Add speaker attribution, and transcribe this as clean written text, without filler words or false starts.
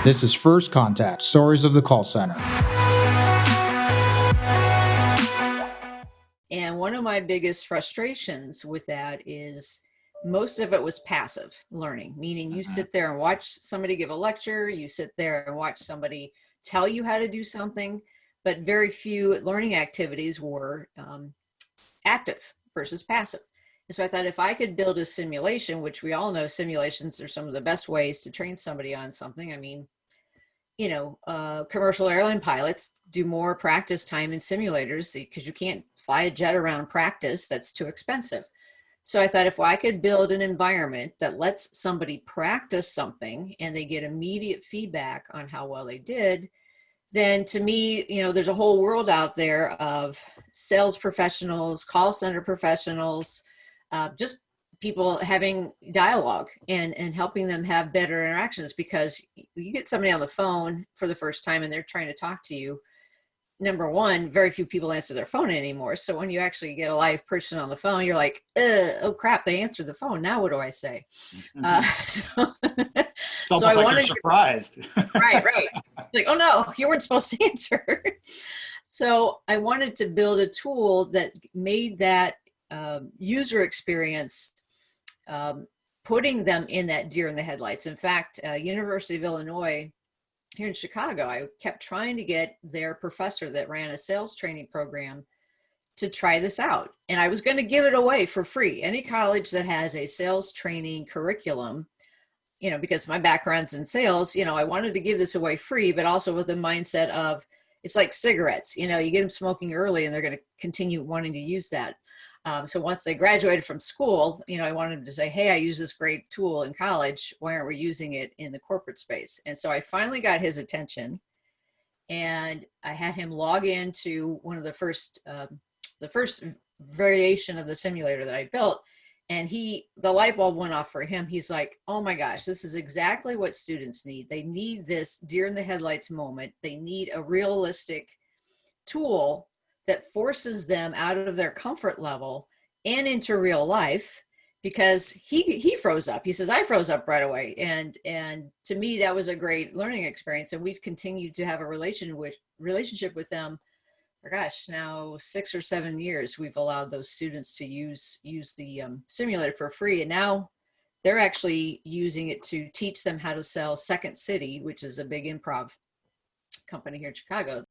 Speaker 1: This is First Contact, Stories of the Call Center.
Speaker 2: And one of my biggest frustrations with that is most of it was passive learning, meaning you sit there and watch somebody give a lecture, you sit there and watch somebody tell you how to do something, but very few learning activities were active versus passive. And so I thought if I could build a simulation, which we all know simulations are some of the best ways to train somebody on something. I mean, commercial airline pilots do more practice time in simulators because you can't fly a jet around practice. That's too expensive. So I thought if I could build an environment that lets somebody practice something and they get immediate feedback on how well they did, then to me, there's a whole world out there of sales professionals, call center professionals, just people having dialogue and helping them have better interactions, because you get somebody on the phone for the first time and they're trying to talk to you. Number one, very few people answer their phone anymore. So when you actually get a live person on the phone, you're like, oh crap, they answered the phone. Now what do I say?
Speaker 3: It's almost like you're surprised.
Speaker 2: Right. It's like, oh no, you weren't supposed to answer. So I wanted to build a tool that made that user experience, putting them in that deer in the headlights. In fact, University of Illinois here in Chicago, I kept trying to get their professor that ran a sales training program to try this out. And I was going to give it away for free. Any college that has a sales training curriculum, because my background's in sales, I wanted to give this away free, but also with the mindset of, it's like cigarettes, you get them smoking early and they're going to continue wanting to use that. So once they graduated from school, I wanted them to say, hey, I use this great tool in college. Why aren't we using it in the corporate space? And so I finally got his attention, and I had him log into one of the first variation of the simulator that I built. And the light bulb went off for him. He's like, oh my gosh, this is exactly what students need. They need this deer in the headlights moment. They need a realistic tool that forces them out of their comfort level and into real life, because he froze up. He says, I froze up right away. And to me, that was a great learning experience. And we've continued to have a relationship with them for, gosh, now 6 or 7 years. We've allowed those students to use the simulator for free. And now they're actually using it to teach them how to sell Second City, which is a big improv company here in Chicago.